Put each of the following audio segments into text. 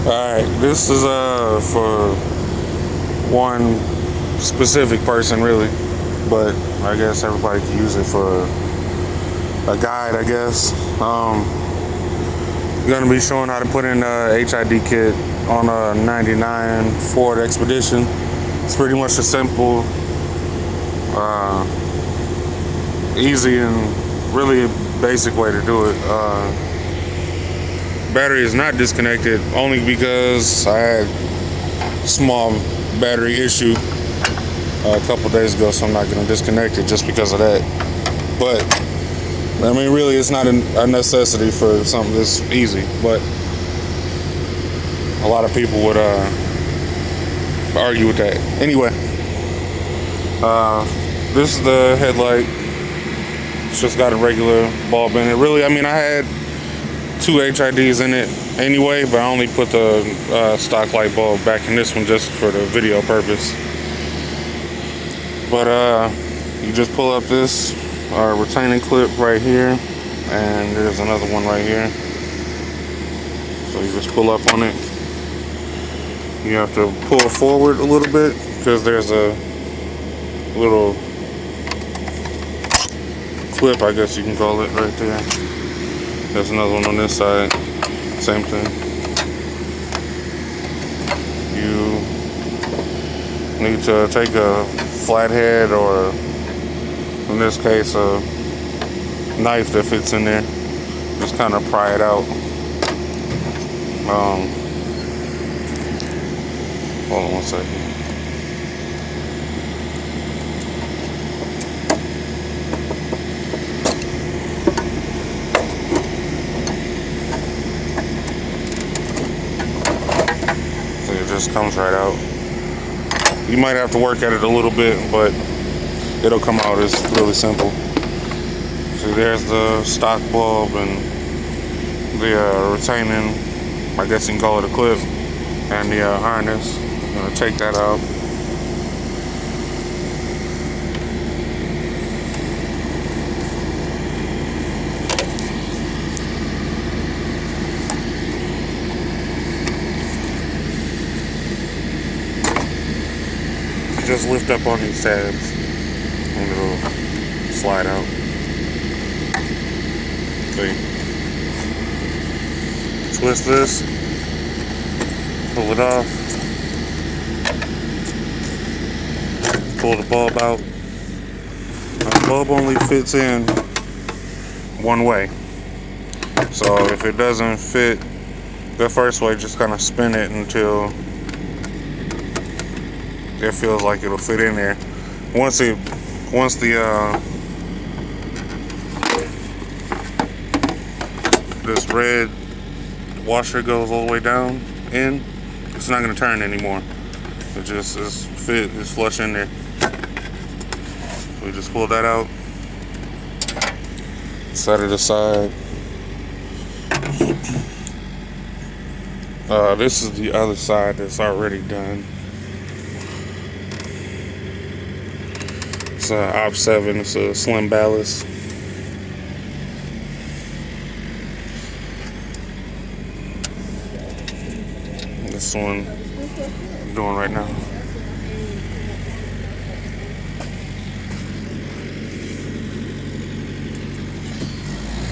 Alright, this is for one specific person really, but I guess everybody can use it for a guide, I guess. Gonna be showing how to put in a HID kit on a 99 Ford Expedition. It's pretty much a simple, easy and really basic way to do it. Battery is not disconnected only because I had a small battery issue a couple days ago, so I'm not going to disconnect it just because of that. But I mean, really, it's not a necessity for something this easy, but a lot of people would argue with that. Anyway, this is the headlight. It's just got a regular bulb in it. Really, I mean, I had two HIDs in it anyway, but I only put the stock light bulb back in this one just for the video purpose. But you just pull up this retaining clip right here, and there's another one right here. So you just pull up on it. You have to pull forward a little bit because there's a little clip, I guess you can call it, right there. There's another one on this side, same thing. You need to take a flathead, or in this case a knife that fits in there, just kind of pry it out. Hold on one second. Just comes right out. You might have to work at it a little bit, but it'll come out. It's really simple. See, there's the stock bulb and the retaining, I guess you can call it a clip, and the harness. I'm gonna take that out. Just lift up on these tabs and it'll slide out. See? Twist this, pull it off, pull the bulb out. Now, the bulb only fits in one way, so if it doesn't fit the first way, just kind of spin it until it feels like it'll fit in there. Once the this red washer goes all the way down in, it's not gonna turn anymore. It just is fit, it's flush in there. So we just pull that out, set it aside. This is the other side that's already done. It's a Op 7, it's a slim ballast. This one I'm doing right now.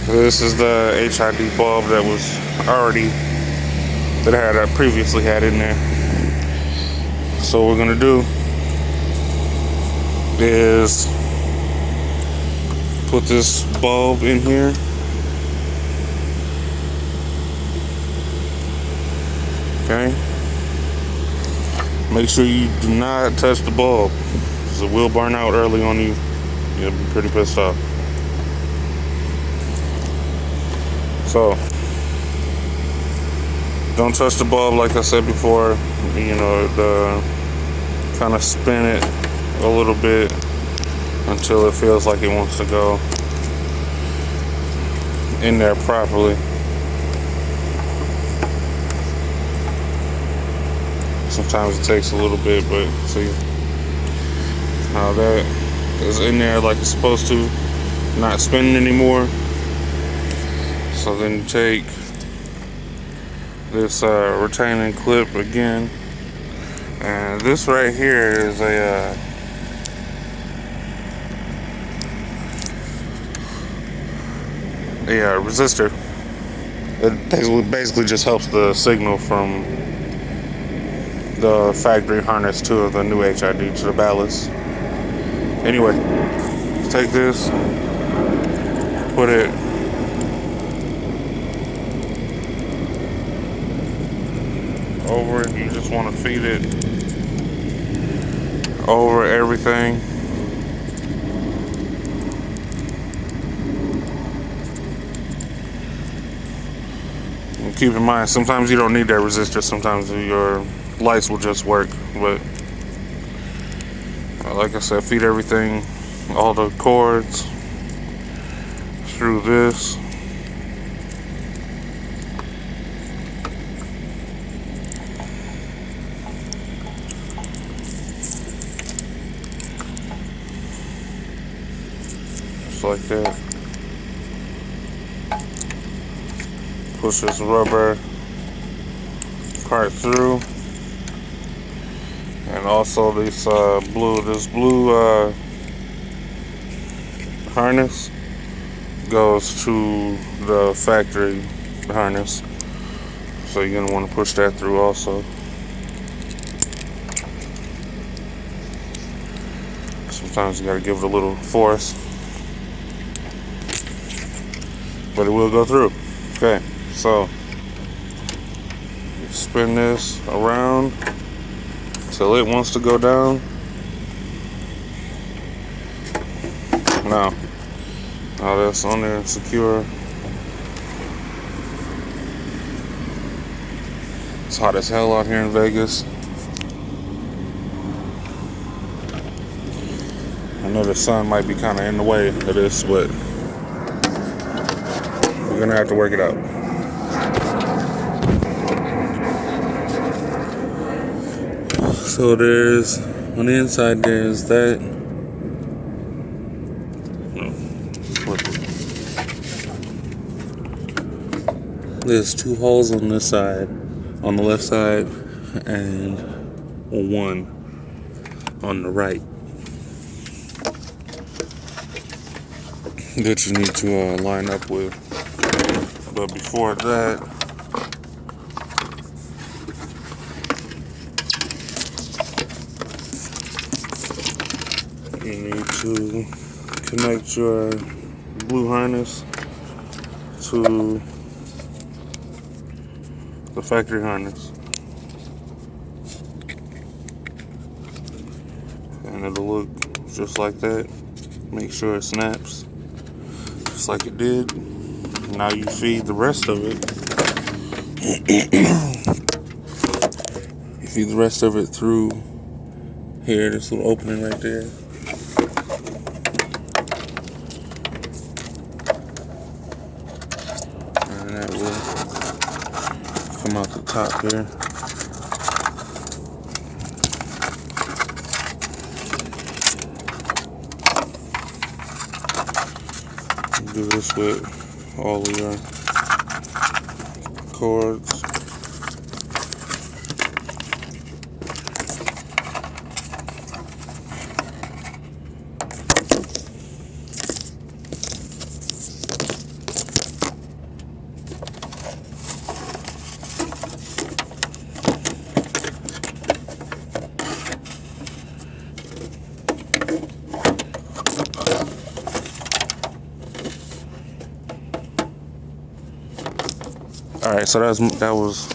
This is the HID bulb that was already, that I previously had in there. So what we're gonna do is put this bulb in here. Okay. Make sure you do not touch the bulb, because it will burn out early on you. You'll be pretty pissed off. So, don't touch the bulb, like I said before. You know, kind of spin it a little bit until it feels like it wants to go in there properly. Sometimes it takes a little bit, but see how that is in there like it's supposed to, not spinning anymore. So then you take this retaining clip again. And this right here is a resistor. It basically just helps the signal from the factory harness to the new HID to the ballast. Anyway, take this, put it over it. You just want to feed it over everything. And keep in mind, sometimes you don't need that resistor. Sometimes your lights will just work. But like I said, feed everything, all the cords through this. Just like that. Push this rubber part through. And also this blue harness goes to the factory harness, so you're gonna want to push that through also. Sometimes you gotta give it a little force, but it will go through. Okay, so spin this around till it wants to go down. Now that's on there and secure. It's hot as hell out here in Vegas. I know the sun might be kind of in the way of this, but we're gonna have to work it out. So there's, on the inside there's that. There's 2 holes on this side, on the left side, and 1 on the right that you need to line up with. But before that, you need to connect your blue harness to the factory harness, and it'll look just like that. Make sure it snaps just like it did. Now you feed the rest of it. You feed the rest of it through here, this little opening right there. And that will come out the top here. Do this with all of your cords. All right, so that was